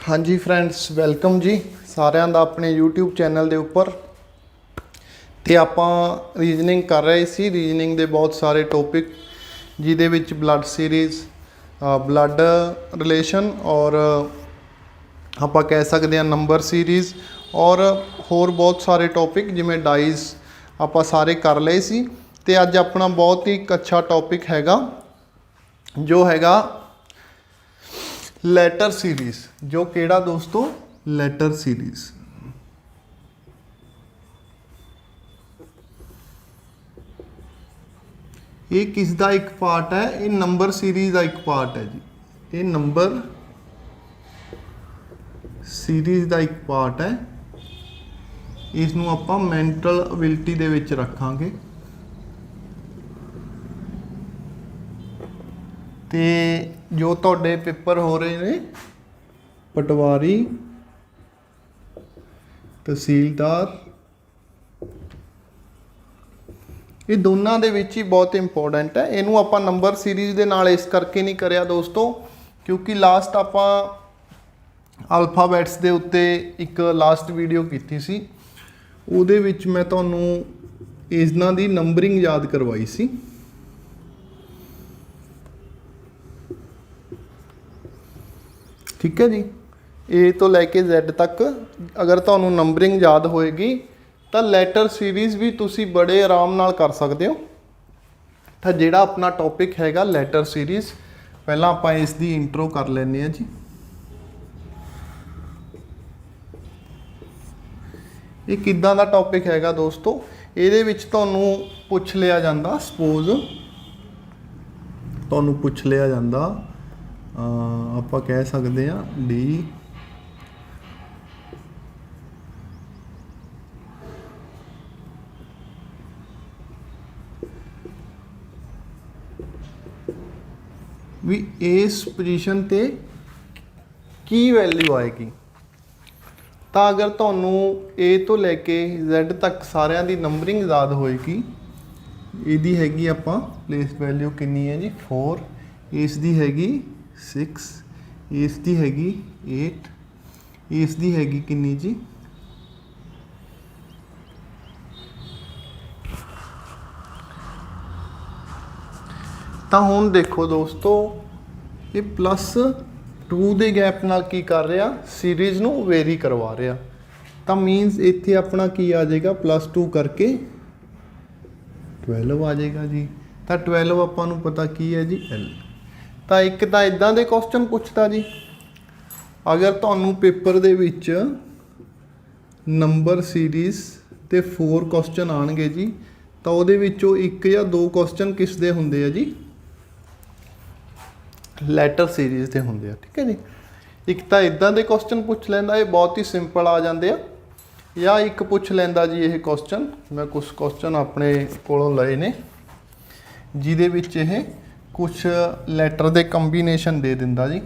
हाँ जी friends, welcome जी सारिਆਂ ਦਾ ਆਪਣੇ YouTube channel ਦੇ ਉੱਪਰ। ਤੇ ਆਪਾਂ ਰੀਜ਼ਨਿੰਗ ਕਰ ਰਹੇ ਸੀ। ਰੀਜ਼ਨਿੰਗ ਦੇ ਬਹੁਤ ਸਾਰੇ ਟੌਪਿਕ ਜਿਹਦੇ ਵਿੱਚ ਬਲੱਡ ਸੀਰੀਜ਼, ਬਲੱਡ ਰਿਲੇਸ਼ਨ ਔਰ ਆਪਾਂ ਕਹਿ ਸਕਦੇ ਹਾਂ ਨੰਬਰ ਸੀਰੀਜ਼ ਔਰ ਹੋਰ ਬਹੁਤ ਸਾਰੇ ਟੌਪਿਕ ਜਿਵੇਂ ਡਾਈਜ਼ ਆਪਾਂ ਸਾਰੇ ਕਰ ਲਏ ਸੀ। ਤੇ ਅੱਜ ਆਪਣਾ ਬਹੁਤ ਹੀ ਅੱਛਾ ਟੌਪਿਕ ਹੈਗਾ ਜੋ ਹੈਗਾ ਲੈਟਰ सीरीज़। जो केड़ा दोस्तों ਲੈਟਰ सीरीज़। ये किस दा एक पार्ट है? ये नंबर सीरीज़ का एक पार्ट है जी। ये नंबर सीरीज़ का एक पार्ट है। इसनूं आपां मैंटल एबिलिटी दे विच रखांगे। ते जो तुहाडे पेपर हो रहे ने पटवारी, तहसीलदार, ये दोनों दे विच ही बहुत इंपॉर्टेंट है। इनू आपां नंबर सीरीज़ दे नाल इस करके नहीं करिया दोस्तों क्योंकि लास्ट आपां अल्फाबैट्स दे उत्ते एक लास्ट वीडियो कीती सी, उहदे विच मैं तुहानूं इन्हां दी नंबरिंग याद करवाई सी। ठीक है जी। ए तो लैके Z तक अगर तुहानूं नंबरिंग याद होएगी तो लैटर सीरीज़ भी तुसी बड़े आराम नाल कर सकते हो। तो जिहड़ा अपना टॉपिक हैगा लैटर सीरीज़, पहला आपां इसकी इंट्रो कर लैंदे हां जी। ये किद्दां दा टॉपिक हैगा दोस्तों? इहदे विच तुहानूं पुछ लिया जांदा, सपोज तुहानूं पुछ लिया जांदा ਆਪਾਂ ਕਹਿ ਸਕਦੇ ਹਾਂ डी ਵੀ ਇਸ ਪੋਜੀਸ਼ਨ ਤੇ ਕੀ ਵੈਲਿਊ ਆਏਗੀ। ਤਾਂ ਅਗਰ ਤੁਹਾਨੂੰ A ਤੋਂ ਲੈ ਕੇ Z ਤੱਕ ਸਾਰਿਆਂ ਦੀ ਨੰਬਰਿੰਗ ਯਾਦ ਹੋਏਗੀ, ਇਹਦੀ ਹੈਗੀ ਆਪਾਂ ਪਲੇਸ ਵੈਲਿਊ ਕਿੰਨੀ ਹੈ ਜੀ 4, ਇਸ ਦੀ ਹੈਗੀ 6, ਇਸ ਦੀ ਹੈਗੀ 8, ਇਸ ਦੀ ਹੈਗੀ ਕਿੰਨੀ ਜੀ । ਤਾਂ ਹੁਣ ਦੇਖੋ ਦੋਸਤੋ, ਇਹ +2 ਦੇ ਗੈਪ ਨਾਲ ਕੀ ਕਰ ਰਿਹਾ, ਸੀਰੀਜ਼ ਨੂੰ ਵੇਰੀ ਕਰਵਾ ਰਿਹਾ। ਤਾਂ ਮੀਨਸ ਇੱਥੇ ਆਪਣਾ ਕੀ ਆ ਜਾਏਗਾ, +2 ਕਰਕੇ 12 ਆ ਜਾਏਗਾ ਜੀ। ਤਾਂ 12 ਆਪਾਂ ਨੂੰ ਪਤਾ ਕੀ ਹੈ ਜੀ L। ਤਾਂ ਇੱਕ ਤਾਂ ਇਦਾਂ ਦੇ ਕੁਐਸਚਨ ਪੁੱਛਦਾ ਜੀ, ਅਗਰ ਤੁਹਾਨੂੰ ਪੇਪਰ ਦੇ ਵਿੱਚ ਨੰਬਰ ਸੀਰੀਜ਼ ਤੇ 4 ਕੁਐਸਚਨ ਆਣਗੇ ਜੀ, ਤਾਂ ਉਹਦੇ ਵਿੱਚੋਂ ਇੱਕ ਜਾਂ ਦੋ ਕੁਐਸਚਨ ਕਿਸ ਦੇ ਹੁੰਦੇ ਆ ਜੀ, ਲੈਟਰ ਸੀਰੀਜ਼ ਦੇ ਹੁੰਦੇ ਆ। ਠੀਕ ਹੈ ਜੀ। ਇੱਕ ਤਾਂ ਇਦਾਂ ਦੇ ਕੁਐਸਚਨ ਪੁੱਛ ਲੈਂਦਾ, ਇਹ ਬਹੁਤ ਹੀ ਸਿੰਪਲ ਆ ਜਾਂਦੇ ਆ, ਜਾਂ ਇੱਕ ਪੁੱਛ ਲੈਂਦਾ ਜੀ ਇਹ ਕੁਐਸਚਨ, ਮੈਂ ਕੁਝ ਕੁਐਸਚਨ ਆਪਣੇ ਕੋਲੋਂ ਲਏ ਨੇ ਜਿਹਦੇ ਵਿੱਚ ਇਹ कुछ लैटर दे कंबीनेशन दे दिंदा जी।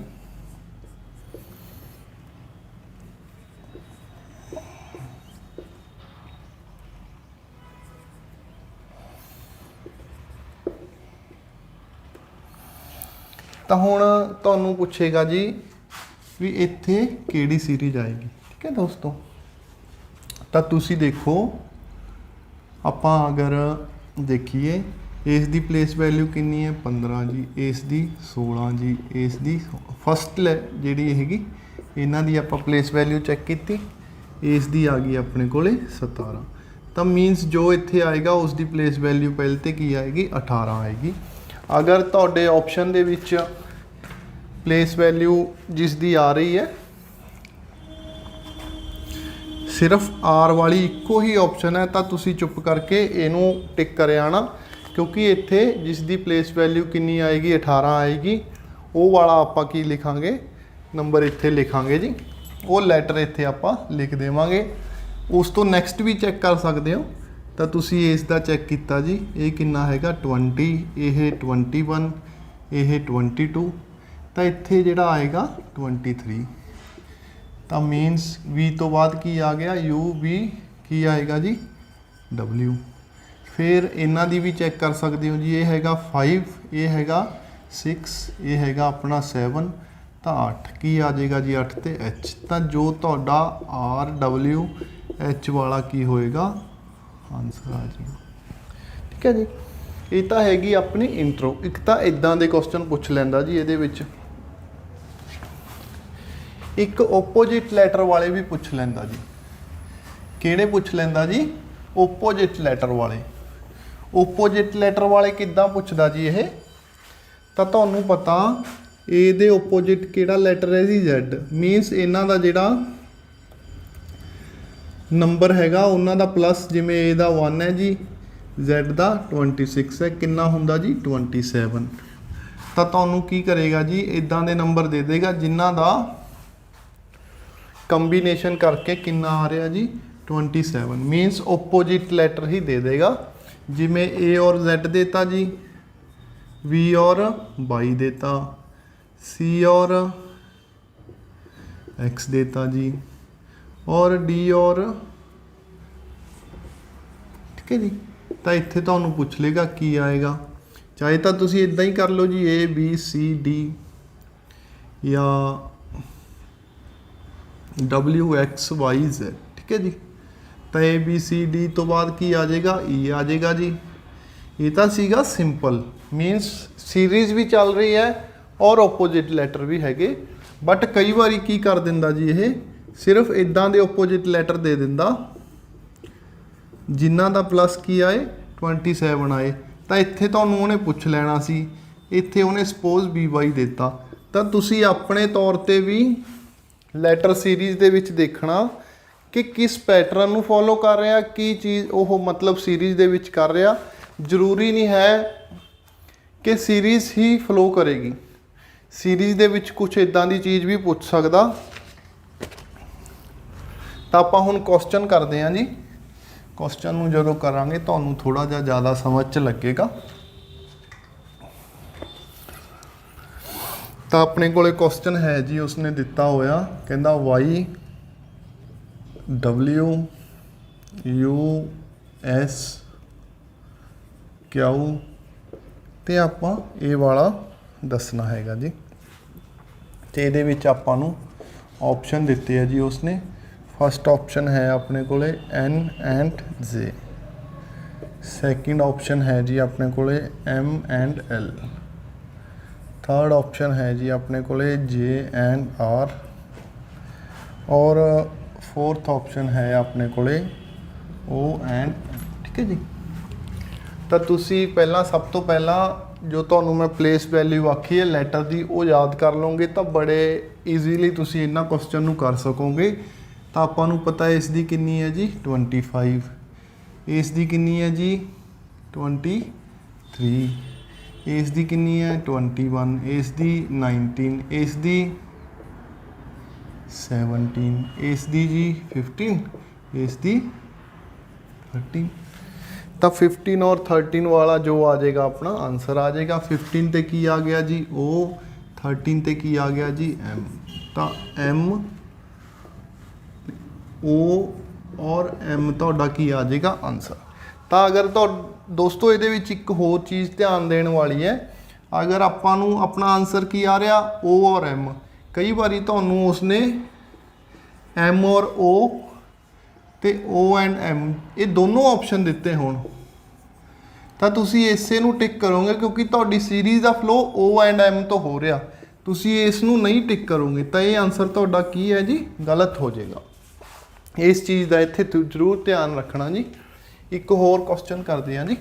तो हुण तुहानूं पुछेगा जी भी इत्थे किहड़ी सीरीज आएगी। ठीक है दोस्तों। तो तुसी देखो, आपां अगर देखिए इस दी प्लेस वैल्यू कितनी है 15 जी, इस दी 16 जी, इस दी फस्ट जी हैगी इन्हां दी आपां प्लेस वैल्यू चैक की, इस दी आ गई अपने कोले 17। तो मीनस जो इत्थे आएगा उसकी प्लेस वैल्यू पहले तो की आएगी 18 आएगी। अगर तुहाडे option they which place value जिस दी आ रही है सिर्फ R वाली इक्को ही ऑप्शन है, तो तुसी चुप करके इनू टिक कर आना क्योंकि इत्थे जिस दी प्लेस वैल्यू कितनी आएगी 18 आएगी, वो वाला आपां की लिखांगे नंबर इत्थे लिखांगे जी, वो लैटर इत्थे आपां लिख देवांगे। उस तो नैक्सट भी चैक कर सकते हो। तो तुसी इसका चैक किया जी, ये कितना हैगा 20, यह 21, यह 22, तो इत्थे जिहड़ा आएगा 23। तो मीनस V तो बाद की आ गया U, V की आएगा जी W। फिर इन्हां दी भी चैक कर सकते हो जी, ये हैगा 5, ये हैगा 6, ये हैगा अपना 7, ਤਾਂ 8 ਕੀ ਆ ਜਾਏਗਾ ਜੀ 8 ਤੇ H। ਤਾਂ ਜੋ ਤੁਹਾਡਾ RWH ਵਾਲਾ ਕੀ ਹੋਏਗਾ ਆਨਸਰ ਆ ਜਾਏਗਾ। ਠੀਕ ਹੈ ਜੀ, ਇਹ ਤਾਂ ਹੈਗੀ ਆਪਣੀ ਇੰਟਰੋ। ਇੱਕ ਤਾਂ ਇਦਾਂ ਦੇ ਕੁਐਸਚਨ ਪੁੱਛ ਲੈਂਦਾ ਜੀ ਇਹਦੇ ਵਿੱਚ। ਇੱਕ ਓਪੋਜਿਟ ਲੈਟਰ ਵਾਲੇ ਵੀ ਪੁੱਛ ਲੈਂਦਾ ਜੀ। ਕਿਹੜੇ ਪੁੱਛ ਲੈਂਦਾ ਜੀ? ਓਪੋਜਿਟ ਲੈਟਰ ਵਾਲੇ। ਓਪੋਜਿਟ ਲੈਟਰ ਵਾਲੇ ਕਿੱਦਾਂ ਪੁੱਛਦਾ ਜੀ ਇਹ? ਤਾਂ ਤੁਹਾਨੂੰ ਪਤਾ ਇਹਦੇ ਓਪੋਜਿਟ ਕਿਹੜਾ ਲੈਟਰ ਹੈ ਜੀ? Z। ਮੀਨਸ ਇਹਨਾਂ ਦਾ ਜਿਹੜਾ ਨੰਬਰ ਹੈਗਾ ਉਹਨਾਂ ਦਾ ਪਲੱਸ, ਜਿਵੇਂ A ਦਾ 1 ਹੈ ਜੀ, Z ਦਾ 26 ਹੈ, ਕਿੰਨਾ ਹੁੰਦਾ ਜੀ 27। ਤਾਂ ਤੁਹਾਨੂੰ ਕੀ ਕਰੇਗਾ ਜੀ, ਇਦਾਂ ਦੇ ਨੰਬਰ ਦੇ ਦੇਗਾ ਜਿਨ੍ਹਾਂ ਦਾ ਕੰਬੀਨੇਸ਼ਨ ਕਰਕੇ ਕਿੰਨਾ ਆ ਰਿਹਾ ਜੀ 27। ਮੀਨਸ ਓਪੋजिट ਲੈਟਰ ही दे देगा। जिमें A और Z देता जी, V और Y देता, C और X देता जी, और D और ठीक है जी। तो इत्थे तुहानू पुछ लेगा की आएगा। चाहे तो तुसी इदां ही कर लो जी A B C D या W X Y Z। ठीक है जी। तो A B C D तो बाद की आ जाएगा E आ जाएगा जी। ये तो सीगा सिंपल, मीनस सीरीज़ भी चल रही है और ओपोजिट लैटर भी हैगे। बट कई बार की कर दिंदा जी ये सिर्फ इदां दे ओपोजिट लैटर दे दिंदा जिन्हां दा प्लस की आए 27 आए। तो इत्थे तुहानूं उहने पुछ लैना सी, इत्थे उहने सपोज BY देता। तो तुसी अपने तौर ते भी लैटर सीरीज़ दे विच देखना कि किस पैटर्न ਨੂੰ फॉलो कर रहा, की चीज़ वो मतलब सीरीज़ ਦੇ ਵਿੱਚ कर रहा। ਜ਼ਰੂਰੀ नहीं है कि सीरीज़ ही फ्लो करेगी, सीरीज़ ਦੇ ਵਿੱਚ कुछ इदां ਦੀ चीज़ भी पूछ सकता। ਤਾਂ ਆਪਾਂ ਹੁਣ क्वेश्चन करते हैं जी। क्वेश्चन ਨੂੰ ਜਦੋਂ ਕਰਾਂਗੇ ਤੁਹਾਨੂੰ ਥੋੜਾ ਜਿਹਾ ਜ਼ਿਆਦਾ ਸਮਝ ਚ ਲੱਗੇਗਾ। ਤਾਂ ਆਪਣੇ ਕੋਲੇ क्वेश्चन है जी, उसने ਦਿੱਤਾ ਹੋਇਆ ਕਹਿੰਦਾ Y W U S Q ਤੇ ਆਪਾਂ ਇਹ ਵਾਲਾ ਦੱਸਣਾ ਹੈਗਾ ਜੀ। ਤੇ ਇਹਦੇ ਵਿੱਚ ਆਪਾਂ ਨੂੰ ਆਪਸ਼ਨ ਦਿੱਤੇ ਆ ਜੀ ਉਸਨੇ। फस्ट ऑप्शन है अपने को N and J, second option है जी अपने को M and L, third option है जी अपने को J and R, और फोर्थ ऑप्शन है अपने को O and M। ठीक है जी। तो तुसी पहला सब तो पहला जो तुहानू मैं प्लेस वैल्यू आखी है लैटर की वो याद कर लोगे तो बड़े ईजीली तुसी इन्हां क्वेश्चन नू कर सकोगे। तो आपां नू पता है इसकी कितनी है जी 25, इसकी कितनी है जी 23, इसकी कितनी है 21, इसकी 19, इसकी 17, इसकी जी 15, इसकी 13। तो 15 और 13 वाला जो आ जाएगा अपना आंसर आ जाएगा। 15 ते की आ गया जी O, 13 ते की आ गया जी M। तो M O और M ਤੁਹਾਡਾ ਕੀ ਆ ਜਾਏਗਾ ਆਨਸਰ। ਤਾਂ ਅਗਰ ਦੋਸਤੋ ਇਹਦੇ ਵਿੱਚ ਇੱਕ ਹੋਰ ਚੀਜ਼ ਧਿਆਨ ਦੇਣ ਵਾਲੀ ਹੈ, ਅਗਰ ਆਪਾਂ ਨੂੰ ਆਪਣਾ ਆਨਸਰ ਕੀ ਆ ਰਿਹਾ O और M, ਕਈ ਵਾਰੀ ਤੁਹਾਨੂੰ ਉਸਨੇ M और O ਤੇ O and M ਇਹ ਦੋਨੋਂ ਆਪਸ਼ਨ ਦਿੱਤੇ ਹੋਣ ਤਾਂ ਤੁਸੀਂ ਇਸੇ ਨੂੰ ਟਿਕ ਕਰੋਗੇ ਕਿਉਂਕਿ ਤੁਹਾਡੀ series the flow O and M ਤੋਂ ਹੋ ਰਿਹਾ। ਤੁਸੀਂ ਇਸ ਨੂੰ ਨਹੀਂ ਟਿਕ ਕਰੋਗੇ ਤਾਂ ਇਹ ਆਨਸਰ ਤੁਹਾਡਾ ਕੀ ਹੈ ਜੀ ਗਲਤ ਹੋ ਜਾਏਗਾ। इस चीज़ का इत्थे जरूर ध्यान रखना जी। एक होर क्वेश्चन करते हैं जी।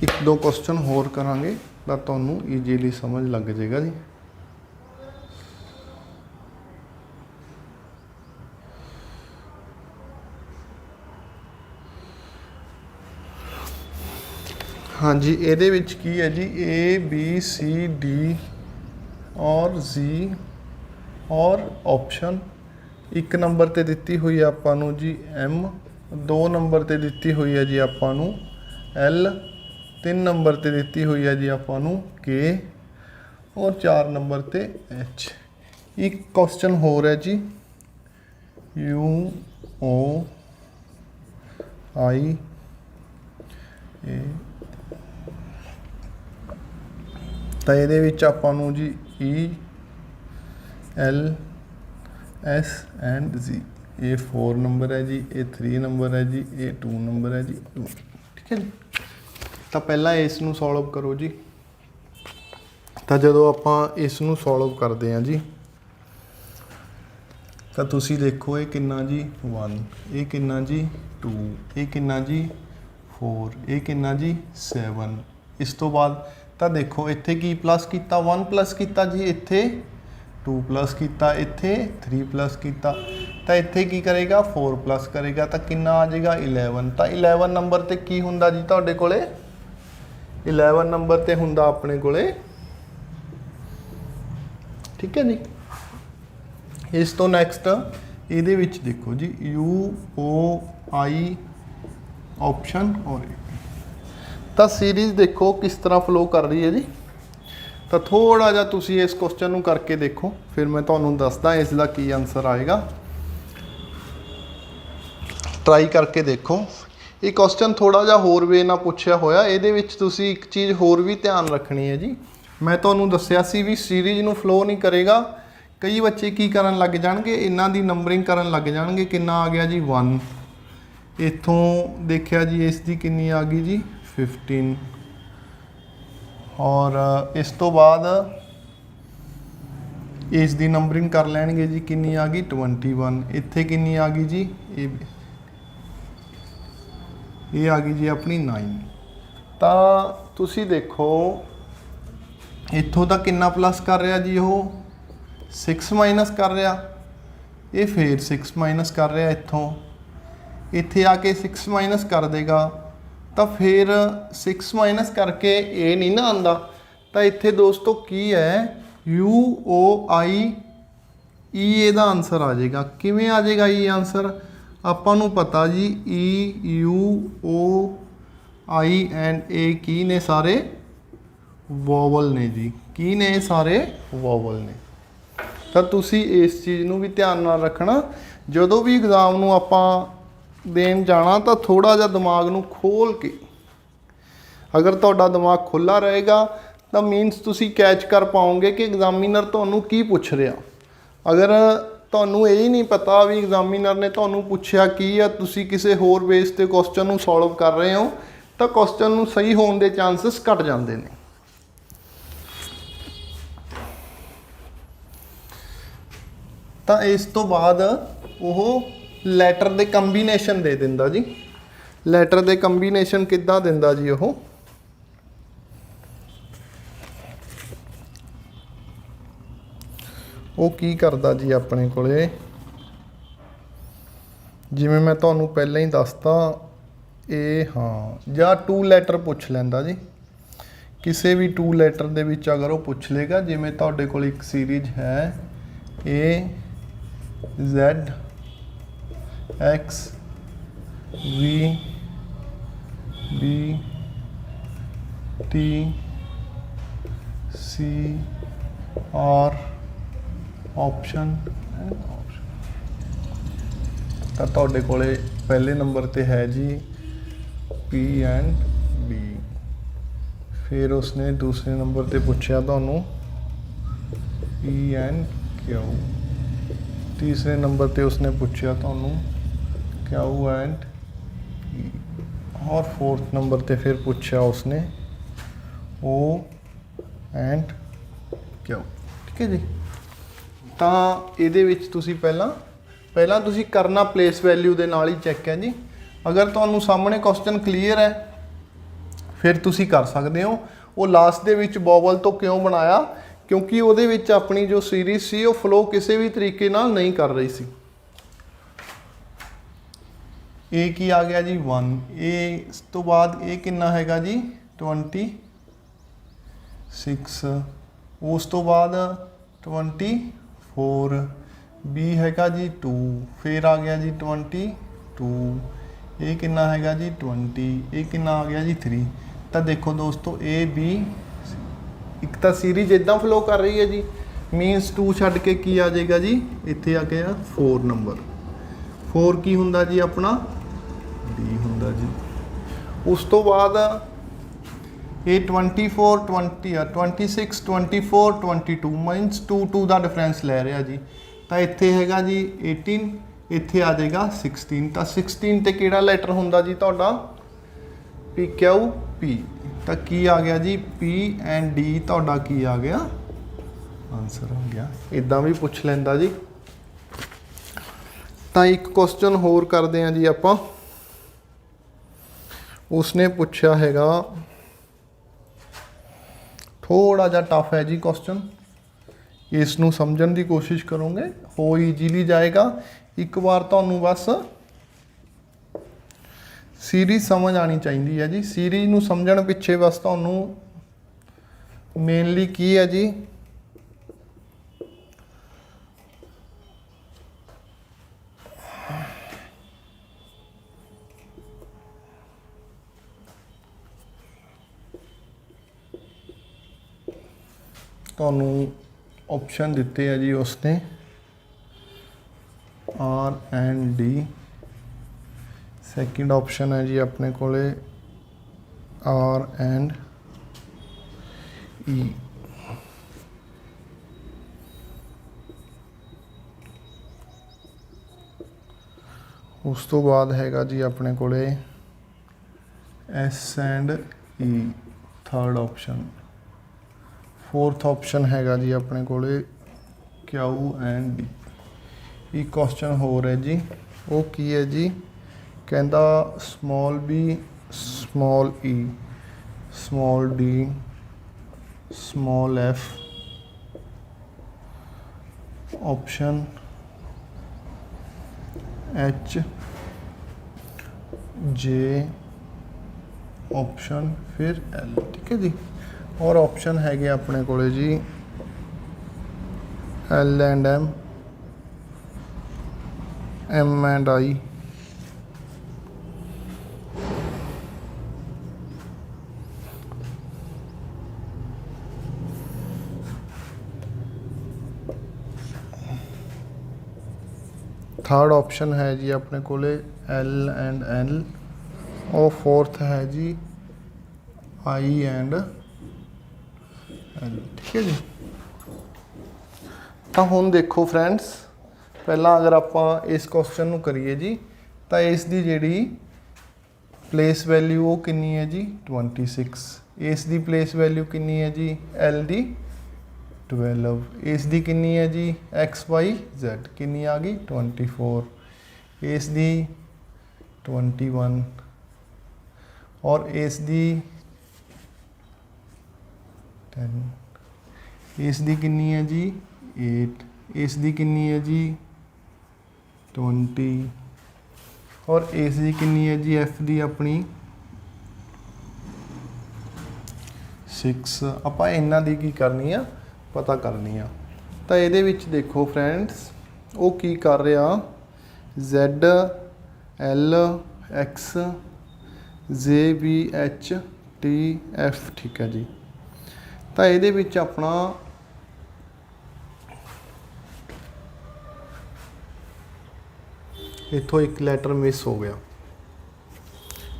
एक दो क्वेश्चन होर करांगे तो तुहानू ईजीली समझ लग जाएगा जी। हाँ जी, ये की है जी A B C D और Z और ऑप्शन एक नंबर ते दिती हुई है आपां नू जी M, 2 नंबर ते दिती हुई है जी आपां नू L, 3 नंबर ते दिती हुई है जी आपां नू K और 4 नंबर ते H। एक क्वेश्चन हो रहा है जी U O I A ਤਾਂ ਇਹਦੇ ਵਿੱਚ ਆਪਾਂ ਨੂੰ ਜੀ E L S and Z, ਇਹ 4 ਨੰਬਰ ਹੈ ਜੀ, ਇਹ 3 ਨੰਬਰ ਹੈ ਜੀ, ਇਹ 2 ਨੰਬਰ ਹੈ ਜੀ, ਠੀਕ ਹੈ ਜੀ। ਤਾਂ ਪਹਿਲਾਂ ਇਸ ਨੂੰ ਸੋਲਵ ਕਰੋ ਜੀ। ਤਾਂ ਜਦੋਂ ਆਪਾਂ ਇਸ ਨੂੰ ਸੋਲਵ ਕਰਦੇ ਹਾਂ ਜੀ ਤਾਂ ਤੁਸੀਂ ਦੇਖੋ ਇਹ ਕਿੰਨਾ ਜੀ 1, ਇਹ ਕਿੰਨਾ ਜੀ 2, ਇਹ ਕਿੰਨਾ ਜੀ 4, ਇਹ ਕਿੰਨਾ ਜੀ 7। ਇਸ ਤੋਂ ਬਾਅਦ ਤਾਂ ਦੇਖੋ ਇੱਥੇ ਕੀ ਪਲੱਸ ਕੀਤਾ, 1 ਪਲੱਸ ਕੀਤਾ ਜੀ, ਇੱਥੇ 2 ਪਲੱਸ ਕੀਤਾ, ਇੱਥੇ 3 ਪਲੱਸ ਕੀਤਾ, ਤਾਂ ਇੱਥੇ ਕੀ ਕਰੇਗਾ 4 ਪਲੱਸ ਕਰੇਗਾ, ਤਾਂ ਕਿੰਨਾ ਆ ਜਾਏਗਾ 11। ਤਾਂ 11 ਨੰਬਰ ਤੇ ਕੀ ਹੁੰਦਾ ਜੀ ਤੁਹਾਡੇ ਕੋਲੇ, 11 ਨੰਬਰ ਤੇ ਹੁੰਦਾ ਆਪਣੇ ਕੋਲੇ, ਠੀਕ ਹੈ ਜੀ। ਇਸ ਤੋਂ ਨੈਕਸਟ ਇਹਦੇ ਵਿੱਚ ਦੇਖੋ ਜੀ UOI ਆਪਸ਼ਨ ਔਰ ਤਾਂ ਸੀਰੀਜ਼ ਦੇਖੋ ਕਿਸ ਤਰ੍ਹਾਂ ਫਲੋ ਕਰ ਰਹੀ ਹੈ ਜੀ। ਤਾਂ ਥੋੜਾ ਜਿਹਾ ਤੁਸੀਂ ਇਸ ਕੁਐਸਚਨ ਨੂੰ ਕਰਕੇ ਦੇਖੋ, ਫਿਰ ਮੈਂ ਤੁਹਾਨੂੰ ਦੱਸਦਾ ਇਸ ਦਾ ਕੀ ਆਨਸਰ ਆਏਗਾ। ਟਰਾਈ ਕਰਕੇ ਦੇਖੋ। ਇਹ ਕੁਐਸਚਨ ਥੋੜਾ ਜਿਹਾ ਹੋਰ ਵੇ ਨਾਲ ਪੁੱਛਿਆ ਹੋਇਆ, ਇਹਦੇ ਵਿੱਚ ਤੁਸੀਂ ਇੱਕ ਚੀਜ਼ ਹੋਰ ਵੀ ਧਿਆਨ ਰੱਖਣੀ ਹੈ ਜੀ। ਮੈਂ ਤੁਹਾਨੂੰ ਦੱਸਿਆ ਸੀ ਵੀ ਸੀਰੀਜ਼ ਨੂੰ ਫਲੋ ਨਹੀਂ ਕਰੇਗਾ। ਕਈ ਬੱਚੇ ਕੀ ਕਰਨ ਲੱਗ ਜਾਣਗੇ, ਇਹਨਾਂ ਦੀ ਨੰਬਰਿੰਗ ਕਰਨ ਲੱਗ ਜਾਣਗੇ। ਕਿੰਨਾ ਆ ਗਿਆ ਜੀ 1, ਇੱਥੋਂ ਦੇਖਿਆ ਜੀ ਇਸ ਦੀ ਕਿੰਨੀ ਆ ਗਈ ਜੀ 15, ਔਰ ਇਸ ਤੋਂ ਬਾਅਦ ਇਸ ਦੀ ਨੰਬਰਿੰਗ ਕਰ ਲੈਣਗੇ ਜੀ, ਕਿੰਨੀ ਆ ਗਈ 21, ਇੱਥੇ ਕਿੰਨੀ ਆ ਗਈ ਜੀ ਇਹ ਆ ਗਈ ਜੀ ਆਪਣੀ 9। ਤਾਂ ਤੁਸੀਂ ਦੇਖੋ ਇੱਥੋਂ ਤਾਂ ਕਿੰਨਾ ਪਲੱਸ ਕਰ ਰਿਹਾ ਜੀ, ਉਹ 6 ਮਾਈਨਸ ਕਰ ਰਿਹਾ, ਇਹ ਫੇਰ 6 ਮਾਈਨਸ ਕਰ ਰਿਹਾ, ਇੱਥੋਂ ਇੱਥੇ ਆ ਕੇ 6 ਮਾਈਨਸ ਕਰ ਦੇਗਾ, ਤਾਂ ਫਿਰ 6 ਮਾਈਨਸ ਕਰਕੇ ਇਹ ਨਹੀਂ ਨਾ ਆਉਂਦਾ। ਤਾਂ ਇੱਥੇ ਦੋਸਤੋ ਕੀ ਹੈ UOI E ਇਹਦਾ ਆਨਸਰ ਆ ਜਾਏਗਾ। ਕਿਵੇਂ ਆ ਜਾਏਗਾ ਇਹ ਆਨਸਰ, ਆਪਾਂ ਨੂੰ ਪਤਾ ਜੀ EUOI ਐਂਡ A ਕੀ ਨੇ, ਸਾਰੇ ਵੋਵਲ ਨੇ ਜੀ। ਕੀ ਨੇ, ਸਾਰੇ ਵੋਵਲ ਨੇ। ਤਾਂ ਤੁਸੀਂ ਇਸ ਚੀਜ਼ ਨੂੰ ਵੀ ਧਿਆਨ ਨਾਲ ਰੱਖਣਾ। ਜਦੋਂ ਵੀ ਐਗਜ਼ਾਮ ਨੂੰ ਆਪਾਂ ਦੇਣ ਜਾਣਾ ਤਾਂ ਥੋੜਾ ਜਿਹਾ ਦਿਮਾਗ ਨੂੰ ਖੋਲ ਕੇ, ਅਗਰ ਤੁਹਾਡਾ ਦਿਮਾਗ ਖੁੱਲਾ ਰਹੇਗਾ ਤਾਂ ਮੀਨਸ ਤੁਸੀਂ ਕੈਚ ਕਰ ਪਾਓਗੇ ਕਿ ਐਗਜ਼ਾਮੀਨਰ ਤੁਹਾਨੂੰ ਕੀ ਪੁੱਛ ਰਿਹਾ। ਅਗਰ ਤੁਹਾਨੂੰ ਇਹ ਹੀ ਨਹੀਂ ਪਤਾ ਵੀ ਐਗਜ਼ਾਮੀਨਰ ਨੇ ਤੁਹਾਨੂੰ ਪੁੱਛਿਆ ਕੀ ਆ, ਤੁਸੀਂ ਕਿਸੇ ਹੋਰ ਬੇਸ ਤੇ ਕੁਐਸਚਨ ਨੂੰ ਸੋਲਵ ਕਰ ਰਹੇ ਹੋ, ਤਾਂ ਕੁਐਸਚਨ ਨੂੰ ਸਹੀ ਹੋਣ ਦੇ ਚਾਂਸਸ ਘਟ ਜਾਂਦੇ ਨੇ। ਤਾਂ ਇਸ ਤੋਂ ਬਾਅਦ ਉਹ ਲੈਟਰ ਦੇ ਕੰਬੀਨੇਸ਼ਨ ਦੇ ਦਿੰਦਾ ਜੀ। ਲੈਟਰ ਦੇ ਕੰਬੀਨੇਸ਼ਨ ਕਿੱਦਾਂ ਦਿੰਦਾ ਜੀ, ਉਹ ਕੀ ਕਰਦਾ ਜੀ ਆਪਣੇ ਕੋਲੇ, ਜਿਵੇਂ ਮੈਂ ਤੁਹਾਨੂੰ ਪਹਿਲਾਂ ਹੀ ਦੱਸਤਾ, ਇਹ ਹਾਂ ਜਾਂ 2 ਲੈਟਰ ਪੁੱਛ ਲੈਂਦਾ ਜੀ। ਕਿਸੇ ਵੀ 2 ਲੈਟਰ ਦੇ ਵਿੱਚ ਅਗਰ ਉਹ ਪੁੱਛ ਲੇਗਾ, ਜਿਵੇਂ ਤੁਹਾਡੇ ਕੋਲ ਇੱਕ ਸੀਰੀਜ਼ ਹੈ A Z X V B T C R option ਤਾਂ ਤੁਹਾਡੇ ਕੋਲੇ ਪਹਿਲੇ ਨੰਬਰ ਤੇ ਹੈ ਜੀ P ਐਂਡ B। ਫਿਰ ਉਸਨੇ ਦੂਸਰੇ ਨੰਬਰ ਤੇ ਪੁੱਛਿਆ ਤੁਹਾਨੂੰ P ਐਂਡ Q। तीसरे नंबर पे उसने पूछा ਤੁਹਾਨੂੰ Q एंड E, और 4th नंबर पे फिर पूछा उसने O एंड Q। ठीक है जी। ਤਾਂ ਇਹਦੇ ਵਿੱਚ ਤੁਸੀਂ ਪਹਿਲਾਂ ਤੁਸੀਂ ਕਰਨਾ ਪਲੇਸ ਵੈਲਿਊ ਦੇ ਨਾਲ ਹੀ ਚੈੱਕ ਹੈ ਜੀ। ਅਗਰ ਤੁਹਾਨੂੰ ਸਾਹਮਣੇ ਕੁਐਸਚਨ ਕਲੀਅਰ ਹੈ ਫਿਰ ਤੁਸੀਂ ਕਰ ਸਕਦੇ ਹੋ। ਉਹ ਲਾਸਟ ਦੇ ਵਿੱਚ ਬੋਵਲ ਤੋਂ ਕਿਉਂ ਬਣਾਇਆ, ਕਿਉਂਕਿ ਉਹਦੇ ਵਿੱਚ ਆਪਣੀ ਜੋ ਸੀਰੀਜ਼ ਸੀ ਉਹ ਫਲੋ ਕਿਸੇ ਵੀ ਤਰੀਕੇ ਨਾਲ ਨਹੀਂ ਕਰ ਰਹੀ ਸੀ। ਇਹ ਕੀ ਆ ਗਿਆ ਜੀ 1, ਇਹ ਇਸ ਤੋਂ ਬਾਅਦ ਇਹ ਕਿੰਨਾ ਹੈਗਾ ਜੀ 26, ਉਸ ਤੋਂ ਬਾਅਦ 24, B ਹੈਗਾ ਜੀ 2, ਫਿਰ ਆ ਗਿਆ ਜੀ 22, ਇਹ ਕਿੰਨਾ ਹੈਗਾ ਜੀ 20, ਇਹ ਕਿੰਨਾ ਆ ਗਿਆ ਜੀ 3। ਤਾਂ ਦੇਖੋ ਦੋਸਤੋ A B ਇੱਕ ਤਾਂ ਸੀਰੀਜ਼ ਇਦਾਂ ਫਲੋ ਕਰ ਰਹੀ ਹੈ ਜੀ, ਮੀਨਸ 2 ਛੱਡ ਕੇ ਕੀ ਆ ਜਾਏਗਾ ਜੀ, ਇੱਥੇ ਆ ਗਿਆ 4 ਨੰਬਰ। 4 ਕੀ ਹੁੰਦਾ ਜੀ ਆਪਣਾ D ਹੁੰਦਾ। ਹੁੰਦਾ ਜੀ। ਉਸ ਤੋਂ ਬਾਅਦ ਇਹ 24 20 ਆ 26 24 22 ਮੀਨਸ 2 ਦਾ ਡਿਫਰੈਂਸ ਲੈ ਰਿਹਾ ਜੀ। ਤਾਂ ਇੱਥੇ ਹੈਗਾ ਜੀ 18, ਇੱਥੇ ਆ ਜਾਏਗਾ 16। ਤਾਂ 16 ਤੇ ਕਿਹੜਾ ਲੈਟਰ ਹੁੰਦਾ ਜੀ ਤੁਹਾਡਾ ਪੀ ਕਿਊ ਪੀ। ਤਾਂ ਕੀ ਆ ਗਿਆ ਜੀ ਪੀ ਐਂਡ ਡੀ ਤੁਹਾਡਾ ਕੀ ਆ ਗਿਆ ਆਨਸਰ ਹੋ ਗਿਆ। ਇਦਾਂ ਵੀ ਪੁੱਛ ਲੈਂਦਾ ਜੀ। ਤਾਂ ਇੱਕ ਕੁਐਸਚਨ ਹੋਰ ਕਰਦੇ ਹਾਂ ਜੀ ਆਪਾਂ। ਉਸਨੇ ਪੁੱਛਿਆ ਹੈਗਾ ਥੋੜਾ ਜਿਹਾ ਟਫ ਹੈ ਜੀ ਕੁਐਸਚਨ, ਇਸ ਨੂੰ ਸਮਝਣ ਦੀ ਕੋਸ਼ਿਸ਼ ਕਰੋਗੇ ਹੋ ਈਜ਼ੀਲੀ ਜਾਏਗਾ। ਇੱਕ ਵਾਰ ਤੁਹਾਨੂੰ ਬਸ ਸੀਰੀਜ਼ ਸਮਝ ਆਣੀ ਚਾਹੀਦੀ ਹੈ ਜੀ। ਸੀਰੀਜ਼ ਨੂੰ ਸਮਝਣ ਪਿੱਛੇ ਬਸ ਤੁਹਾਨੂੰ ਮੇਨਲੀ ਕੀ ਹੈ ਜੀ ਤੁਹਾਨੂੰ ਆਪਸ਼ਨ ਦਿੱਤੇ ਆ ਜੀ ਉਸਨੇ R and D. Second option ਹੈ ਜੀ ਆਪਣੇ ਕੋਲੇ ਆਰ ਐਂਡ ਈ। ਉਸ ਤੋਂ ਬਾਅਦ ਹੈਗਾ ਜੀ ਆਪਣੇ ਕੋਲੇ S and E third option. Fourth option हैगा जी अपने कोले क्यू एंड डी। एक क्वेश्चन हो रहा है जी वो की है जी कहता small b small e small d small f option H J option फिर एल। ठीक है जी। और ऑप्शन हैगे अपने कोले जी L and M, M and I, third option है जी अपने कोले एल एंड एल और फोर्थ है जी आई एंड। ठीक है जी। तो हुण देखो फ्रेंड्स पहला अगर आप इस क्वेश्चन नूं करिए जी तो इसकी जिहड़ी प्लेस वैल्यू वो कितनी है जी 26। इसकी प्लेस वैल्यू कितनी है जी एल दी 12। इसकी कितनी है जी एक्स वाई जेड कितनी आ गई 24। इसकी 21 और इसकी 10। इसकी कितनी है जी 8। इसकी कितनी है जी 20 और इसकी कितनी है जी एफ दी अपनी 6। आपां इन्हां दी की करनी आ पता करनी आ। तो ये देखो फ्रेंड्स वो की कर रहा Z L X J B H T F। ठीक है जी। तो ये अपना इथों एक लैटर मिस हो गया।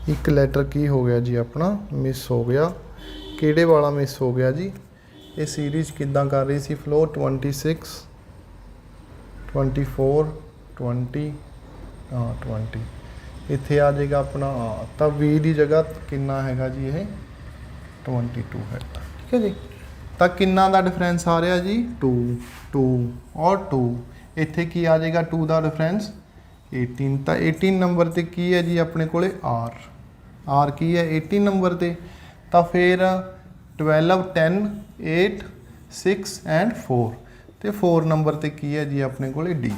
एक लैटर की हो गया जी अपना मिस हो गया। किहड़े वाला मिस हो गया जी ये सीरीज किद्दां कर रही सी फ्लो 26 24 20 हाँ 20 इत्थे आ जाएगा अपना। तब 20 की जगह कितना हैगा जी ये 22 है। ठीक है जी। तो किन्ना दा डिफरेंस आ रहा जी 2 2 और 2 इत्थे की आ जाएगा 2 का डिफरेंस 18। तो 18 नंबर ते की है जी अपने कोले आर। आर की है 18 नंबर ते। तो फिर 12 10 8 6 एंड 4 तो 4 नंबर ते की है जी अपने कोले डी।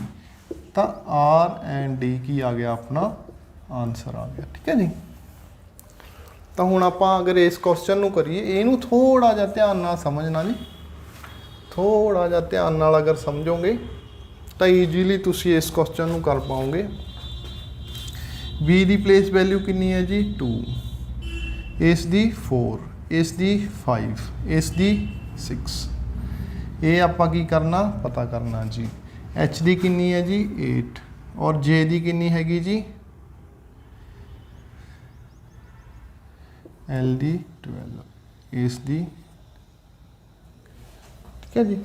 तो आर एंड डी की आ गया अपना आंसर आ गया। ठीक है जी। तो हुण आपां अगर इस क्वेश्चन नूं करिए इहनूं थोड़ा जिहा ध्यान नाल समझना जी। थोड़ा जिहा ध्यान नाल अगर समझोगे तो ईजीली तुसीं इस क्वेश्चन नूं कर पाओगे। बी दी प्लेस वैल्यू कितनी है जी 2, इस दी 4, इस दी 5, इस दी 6। ये आपां की करना पता करना जी। एच दी कितनी है जी 8 और जे दी कितनी हैगी जी LD 12 ਇਸ ਦੀ, ਠੀਕ ਹੈ ਜੀ।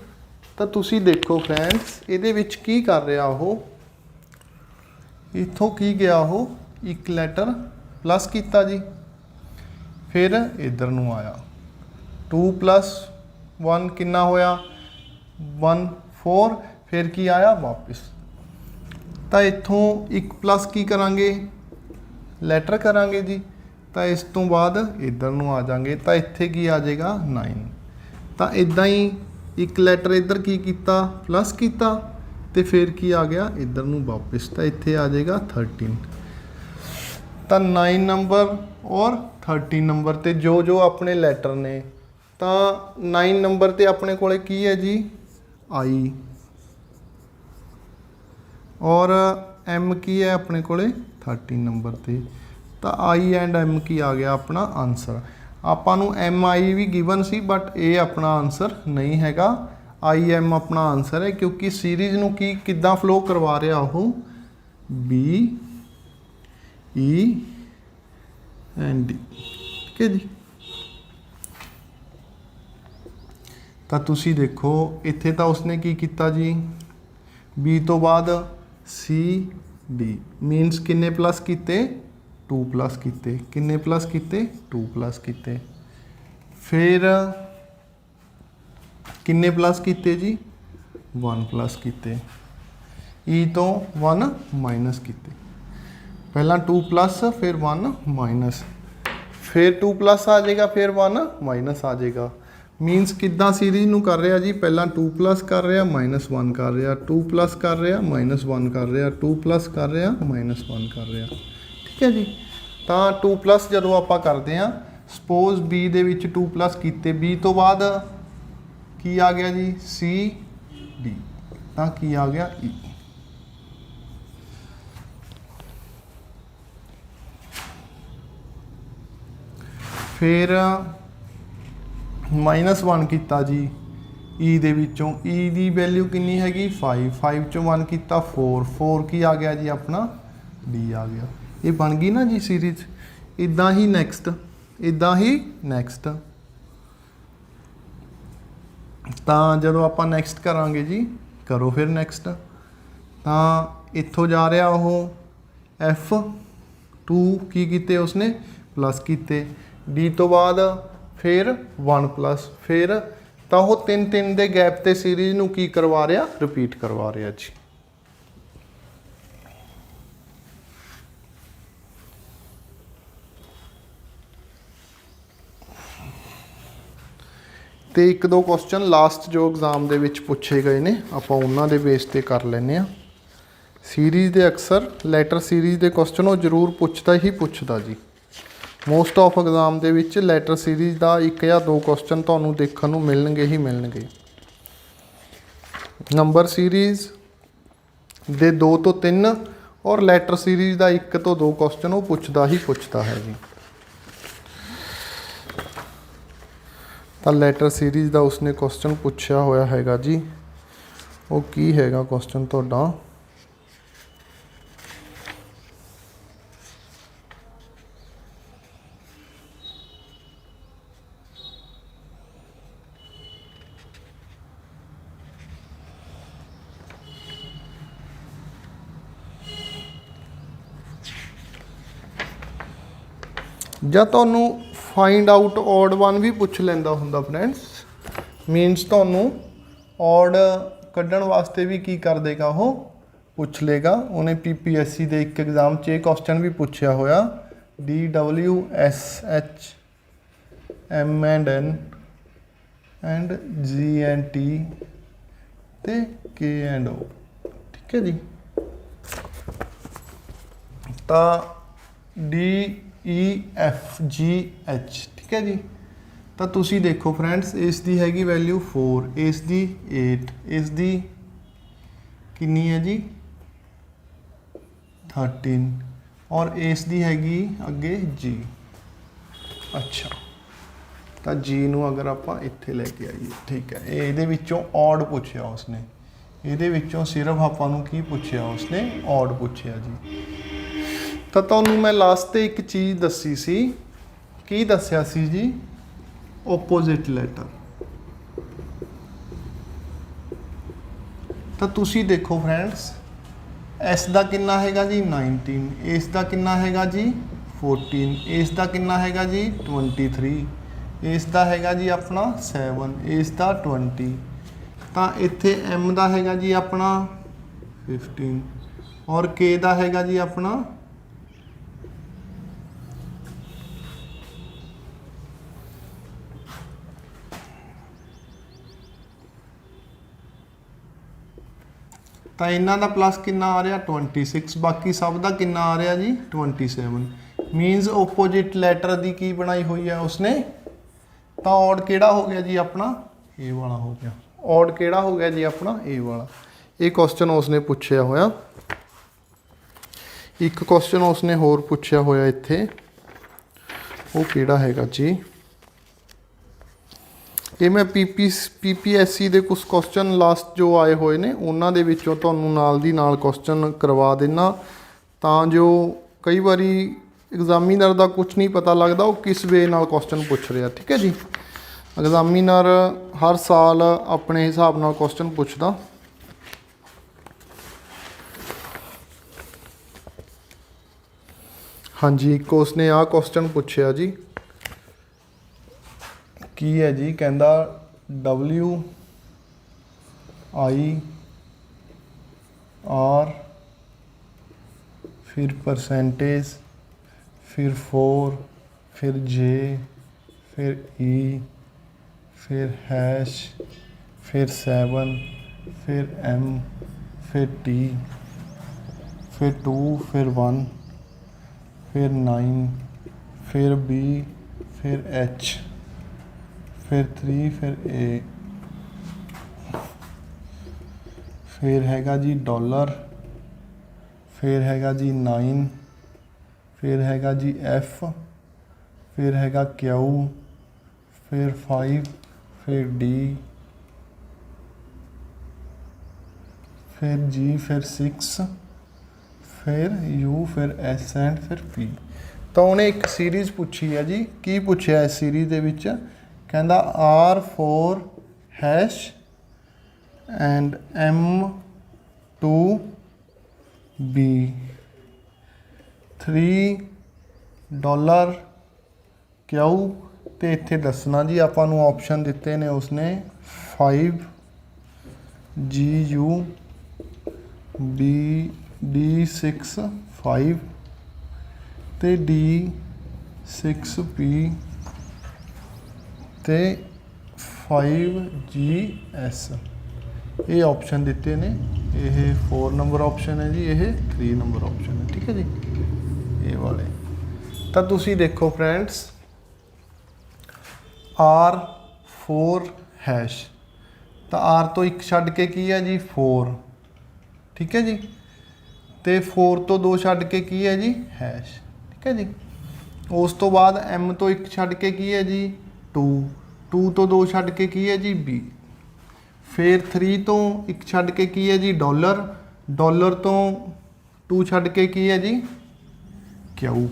ਤਾਂ ਤੁਸੀਂ ਦੇਖੋ ਫਰੈਂਡਸ ਇਹਦੇ ਵਿੱਚ ਕੀ ਕਰ ਰਿਹਾ ਉਹ, ਇੱਥੋਂ ਕੀ ਗਿਆ ਉਹ ਇੱਕ ਲੈਟਰ प्लस किया जी, फिर इधर नूं आया 2 + 1 कितना होया 1 4, फिर की आया वापस। तो इत्थों एक प्लस की करांगे लैटर करांगे जी, तो इस तो बाद इधर नूं आ जाएंगे, तो इत्थे की आ जाएगा 9। तो इदां ही एक लैटर इधर की किया प्लस किया, तो फिर की आ गया इधर नूं वापस, तो इत्थे आ जाएगा 13। तो 9 नंबर और 13 नंबर ते जो जो अपने लैटर ने, तो 9 नंबर ते अपने कोले की है जी आई, और एम की है अपने कोले 13 नंबर ते। तो आई एंड एम की आ गया अपना आंसर। आपां नूं एम आई भी गिवन सी, बट ये अपना आंसर नहीं हैगा, आई एम अपना आंसर है, क्योंकि सीरीज़ नूं की किद्दां फ्लो करवा रहा वो बी ई एंड डी, ठीक है जी। तो तुसी देखो इत्थे तो उसने की किया जी बी तो बाद सी डी, मीनस किन्ने प्लस किते 2 प्लस किते, किन्ने प्लस किते 2 प्लस किते, फिर किन्ने प्लस किते जी 1 प्लस किते, ई तो 1 माइनस किते, पहला 2 प्लस फिर 1 माइनस, फिर 2 प्लस आ जाएगा, फिर 1 माइनस आ जाएगा। मीनस किद्दां सीरीज नूं कर रहा जी, पहला 2 प्लस कर रहा -1 कर रहा, 2 प्लस कर रहा -1 कर रहा, 2 प्लस कर रहा -1 कर रहा, ठीक है जी। तो 2 प्लस जदों आपां करते हैं, सपोज बी दे विच 2 प्लस किते, बी तो बाद की आ गया जी सी डी, तो की आ गया ई। फिर -1 किया जी ई दे विचों, ई दी वैल्यू कितनी हैगी 5, 5 चों 1 किया 4, 4 की आ गया जी अपना डी आ गया। ये बन गई ना जी सीरीज। इदां ही नैक्सट, इदां ही नैक्सट। तो जदों आपां नैक्सट करांगे जी, करो फिर नैक्सट। तो इत्थों जा रहा वो F2 की कीते उसने प्लस किते, डी तो बाद फिर 1 प्लस, फिर तो वो 3 दे गैप ते सीरीज नूं की करवा रहा रिपीट करवा रहा जी। तो 1-2 क्वेश्चन लास्ट जो एग्जाम दे विच पूछे गए ने, आपां उन्हां दे बेस ते कर लैने आ। सीरीज दे अक्सर लैटर सीरीज दे क्वेश्चन वो जरूर पुछदा ही पुछदा जी। मोस्ट ऑफ एग्जाम दे विच लैटर सीरीज का 1 या 2 क्वेश्चन तुहानूं देखण नूं मिलणगे ही मिलणगे। नंबर सीरीज दे 2 तो 3 और लैटर सीरीज का 1 तो 2 क्वेश्चन वो पुछदा ही पुछदा है जी। तो लैटर सीरीज का उसने क्वेश्चन पूछा होया हैगा जी, वो की हैगा क्वेश्चन तुहाडा, ਜਾਂ ਤੁਹਾਨੂੰ फाइंड आउट ऑड वन भी पुछ लेंदा हुंदा फ्रेंड्स, मीनस ਤੁਹਾਨੂੰ ऑड ਕੱਢਣ वास्ते भी की कर देगा वो पुछ लेगा। उन्हें PPSC ਦੇ ਇੱਕ एग्जाम 'ਚ ਇਹ क्वेश्चन भी पूछा होया DWSH M&N एंड G&T ते K&O, ठीक है जी। तो DEFGH, ठीक है जी। तो तुसी देखो फ्रेंड्स, इसकी हैगी वैल्यू 4, इसकी 8, इसकी कितनी है जी 13, और इसकी हैगी अगे G। अच्छा, तो G नूं अगर आप इत्थे लेके आइए, ठीक है, ये विचों ऑड पूछया उसने, ये विचों सिर्फ आपां नूं की पूछया उसने ऑड पूछया जी। तो तुहानूं मैं लास्ट ते एक चीज़ दसी सी ਕੀ ਦੱਸਿਆ ਸੀ ਜੀ, ਓਪੋजिट ਲੈਟਰ। ਤਾਂ ਤੁਸੀਂ ਦੇਖੋ ਫਰੈਂਡਸ, ਇਸ ਦਾ ਕਿੰਨਾ ਹੈਗਾ ਜੀ 19, ਇਸ ਦਾ ਕਿੰਨਾ ਹੈਗਾ ਜੀ 14, ਇਸ ਦਾ ਕਿੰਨਾ ਹੈਗਾ ਜੀ 23, ਇਸ ਦਾ ਹੈਗਾ ਜੀ ਆਪਣਾ 7, ਇਸ ਦਾ 20, ਤਾਂ ਇੱਥੇ m ਦਾ ਹੈਗਾ ਜੀ ਆਪਣਾ 15 ਔਰ k ਦਾ ਹੈਗਾ ਜੀ ਆਪਣਾ ਤਾਂ ਇਹਨਾਂ ਦਾ ਪਲੱਸ ਕਿੰਨਾ ਆ ਰਿਹਾ 26, ਬਾਕੀ ਸਭ ਦਾ ਕਿੰਨਾ ਆ ਰਿਹਾ ਜੀ 27। ਮੀਨਸ ਓਪੋजिट ਲੈਟਰ ਦੀ ਕੀ ਬਣਾਈ ਹੋਈ ਹੈ ਉਸਨੇ, ਤਾਂ ਔਡ ਕਿਹੜਾ ਹੋ ਗਿਆ ਜੀ ਆਪਣਾ ਇਹ ਵਾਲਾ ਹੋ ਗਿਆ, ਔਡ ਕਿਹੜਾ ਹੋ ਗਿਆ ਜੀ ਆਪਣਾ ਇਹ ਵਾਲਾ। ਇਹ ਕੁਐਸਚਨ ਉਸਨੇ ਪੁੱਛਿਆ ਹੋਇਆ। ਇੱਕ ਕੁਐਸਚਨ ਉਸਨੇ ਹੋਰ ਪੁੱਛਿਆ ਹੋਇਆ ਇੱਥੇ, ਉਹ ਕਿਹੜਾ ਹੈਗਾ ਜੀ, ਇਹ ਮੈਂ PPSC ਦੇ ਕੁਝ ਕੁਐਸਚਨ ਲਾਸਟ ਜੋ ਆਏ ਹੋਏ ਨੇ ਉਹਨਾਂ ਦੇ ਵਿੱਚੋਂ ਤੁਹਾਨੂੰ ਨਾਲ ਦੀ ਨਾਲ ਕੁਐਸਚਨ ਕਰਵਾ ਦੇਣਾ, ਤਾਂ ਜੋ ਕਈ ਵਾਰੀ ਐਗਜ਼ਾਮੀਨਰ ਦਾ ਕੁਝ ਨਹੀਂ ਪਤਾ ਲੱਗਦਾ ਉਹ ਕਿਸ ਵੇ ਨਾਲ ਕੁਐਸਚਨ ਪੁੱਛ ਰਿਹਾ। ਠੀਕ ਹੈ ਜੀ, ਐਗਜ਼ਾਮੀਨਰ ਹਰ ਸਾਲ ਆਪਣੇ ਹਿਸਾਬ ਨਾਲ ਕੁਐਸਚਨ ਪੁੱਛਦਾ। ਹਾਂਜੀ, ਇੱਕ ਉਸਨੇ ਆਹ ਕੁਐਸਚਨ ਪੁੱਛਿਆ ਜੀ, ਕੀ ਹੈ ਜੀ, ਕਹਿੰਦਾ WIR फिर परसेंटेज, फिर 4, फिर J, फिर E, फिर हैश, फिर 7, फिर M, फिर T, फिर 2, फिर 1, फिर 9, फिर B, फिर H, फिर 3, फिर A, फिर हैगा जी डॉलर, फिर हैगा जी 9, फिर हैगा जी F, फिर हैगा Q, फिर 5, फिर D, फिर G, फिर 6, फिर U, फिर S एंड फिर P। तो उन्हें एक सीरीज़ पूछी है जी, की पूछा इस सीरीज़ दे विच, कहंदा R4 hash and M2B $3 Q, तो इत्थे दसना जी आपां नूं ऑप्शन दिते ने उसने 5 GU D6 5 ते D6P ਤੇ 5GS ਇਹ ਆਪਸ਼ਨ ਦਿੱਤੇ ਨੇ। ਇਹ 4 ਨੰਬਰ ਆਪਸ਼ਨ ਹੈ ਜੀ, ਇਹ 3 ਨੰਬਰ ਆਪਸ਼ਨ ਹੈ। ਠੀਕ ਹੈ ਜੀ, ਇਹ ਵਾਲੇ। ਤਾਂ ਤੁਸੀਂ ਦੇਖੋ ਫਰੈਂਡਸ, R4 हैश, ਤਾਂ R ਤੋਂ ਇੱਕ ਛੱਡ ਕੇ ਕੀ ਹੈ ਜੀ 4, ਠੀਕ ਹੈ ਜੀ, ਤੇ 4 ਤੋਂ 2 ਛੱਡ ਕੇ ਕੀ ਹੈ ਜੀ हैश, ਠੀਕ ਹੈ ਜੀ। ਉਸ ਤੋਂ ਬਾਅਦ M ਤੋਂ ਇੱਕ ਛੱਡ ਕੇ ਕੀ ਹੈ ਜੀ 2 ਤੋਂ 2 ਛੱਡ ਕੇ ਕੀ ਹੈ ਜੀ B, ਫਿਰ 3 ਤੋਂ ਇੱਕ ਛੱਡ ਕੇ ਕੀ ਹੈ ਜੀ ਡਾਲਰ ਤੋਂ 2 ਛੱਡ ਕੇ ਕੀ ਹੈ ਜੀ Q।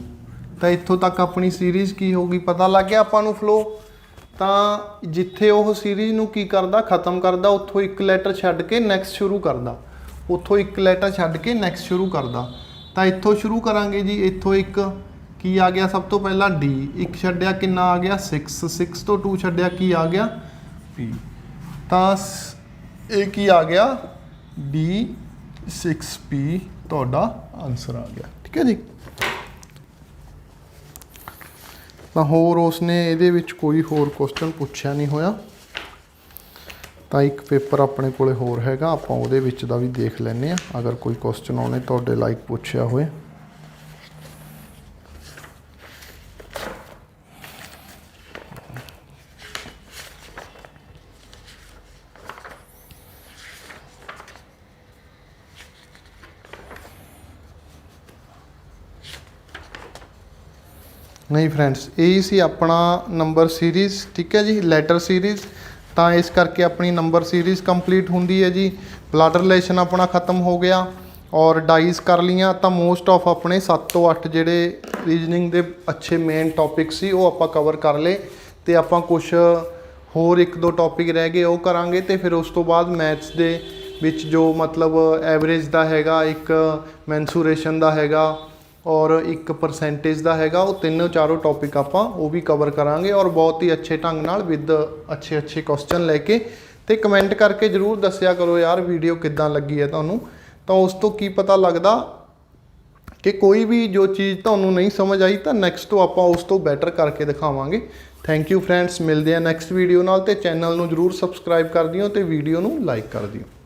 ਤਾਂ ਇੱਥੋਂ ਤੱਕ ਆਪਣੀ ਸੀਰੀਜ਼ ਕੀ ਹੋਊਗੀ, ਪਤਾ ਲੱਗ ਗਿਆ ਆਪਾਂ ਨੂੰ ਫਲੋ। ਤਾਂ ਜਿੱਥੇ ਉਹ ਸੀਰੀਜ਼ ਨੂੰ ਕੀ ਕਰਦਾ, ਖਤਮ ਕਰਦਾ, ਉੱਥੋਂ ਇੱਕ ਲੈਟਰ ਛੱਡ ਕੇ ਨੈਕਸਟ ਸ਼ੁਰੂ ਕਰਦਾ, ਉੱਥੋਂ ਇੱਕ ਲੈਟਰ ਛੱਡ ਕੇ ਨੈਕਸਟ ਸ਼ੁਰੂ ਕਰਦਾ। ਤਾਂ ਇੱਥੋਂ ਸ਼ੁਰੂ ਕਰਾਂਗੇ ਜੀ, ਇੱਥੋਂ ਇੱਕ ਕੀ ਆ ਗਿਆ ਸਭ ਤੋਂ ਪਹਿਲਾਂ D, ਇੱਕ ਛੱਡਿਆ ਕਿੰਨਾ ਆ ਗਿਆ 6 ਤੋਂ 2 ਛੱਡਿਆ ਕੀ ਆ ਗਿਆ P, ਤਾਂ ਇਹ ਕੀ ਆ ਗਿਆ D6P ਤੁਹਾਡਾ ਆਨਸਰ ਆ ਗਿਆ। ਠੀਕ ਹੈ ਜੀ, ਤਾਂ ਹੋਰ ਉਸਨੇ ਇਹਦੇ ਵਿੱਚ ਕੋਈ ਹੋਰ ਕੁਐਸਚਨ ਪੁੱਛਿਆ ਨਹੀਂ ਹੋਇਆ। ਤਾਂ ਇੱਕ ਪੇਪਰ ਆਪਣੇ ਕੋਲੇ ਹੋਰ ਹੈਗਾ, ਆਪਾਂ ਉਹਦੇ ਵਿੱਚ ਦਾ ਵੀ ਦੇਖ ਲੈਂਦੇ ਆ, ਅਗਰ ਕੋਈ ਕੁਐਸਚਨ ਉਹਨੇ ਤੁਹਾਡੇ ਲਾਈਕ ਪੁੱਛਿਆ ਹੋਏ। नहीं फ्रेंड्स, यही सी अपना नंबर सीरीज़। ठीक है जी, लैटर सीरीज़। तो इस करके अपनी नंबर सीरीज़ कंप्लीट होंदी है जी। ब्लड रिलेशन अपना ख़त्म हो गया और डाइज कर लियाँ। तो मोस्ट ऑफ अपने 7 ਤੋਂ 8 ਜਿਹੜੇ ਰੀਜਨਿੰਗ ਦੇ ਅੱਛੇ ਮੇਨ ਟੌਪਿਕ ਸੀ ਉਹ ਆਪਾਂ ਕਵਰ ਕਰ ਲਏ, ਤੇ ਆਪਾਂ ਕੁਝ ਹੋਰ 1-2 ਟੌਪਿਕ ਰਹਿ ਗਏ ਉਹ ਕਰਾਂਗੇ। ਤੇ ਫਿਰ ਉਸ ਤੋਂ ਬਾਅਦ ਮੈਥਸ ਦੇ ਵਿੱਚ ਜੋ ਮਤਲਬ ਐਵਰੇਜ ਦਾ ਹੈਗਾ, ਇੱਕ ਮੈਂਸੂਰੇਸ਼ਨ ਦਾ ਹੈਗਾ ਔਰ ਇੱਕ ਪਰਸੈਂਟੇਜ ਦਾ ਹੈਗਾ, ਉਹ 3-4 ਟੌਪਿਕ ਆਪਾਂ ਉਹ ਵੀ ਕਵਰ ਕਰਾਂਗੇ ਔਰ ਬਹੁਤ ਹੀ ਅੱਛੇ ਢੰਗ ਨਾਲ ਵਿਦ ਅੱਛੇ ਕੁਐਸਚਨ ਲੈ ਕੇ। ਤੇ ਕਮੈਂਟ ਕਰਕੇ ਜਰੂਰ ਦੱਸਿਆ ਕਰੋ ਯਾਰ ਵੀਡੀਓ ਕਿੱਦਾਂ ਲੱਗੀ ਹੈ ਤੁਹਾਨੂੰ, ਤਾਂ ਉਸ ਤੋਂ ਕੀ ਪਤਾ ਲੱਗਦਾ ਕਿ ਕੋਈ ਵੀ ਜੋ ਚੀਜ਼ ਤੁਹਾਨੂੰ ਨਹੀਂ ਸਮਝ ਆਈ ਤਾਂ ਨੈਕਸਟ ਤੋਂ ਆਪਾਂ ਉਸ ਤੋਂ ਬੈਟਰ ਕਰਕੇ ਦਿਖਾਵਾਂਗੇ। ਥੈਂਕ ਯੂ ਫਰੈਂਡਸ, ਮਿਲਦੇ ਆ ਨੈਕਸਟ ਵੀਡੀਓ ਨਾਲ, ਤੇ ਚੈਨਲ ਨੂੰ ਜਰੂਰ ਸਬਸਕ੍ਰਾਈਬ ਕਰ ਦਿਓ ਤੇ ਵੀਡੀਓ ਨੂੰ ਲਾਈਕ ਕਰ ਦਿਓ।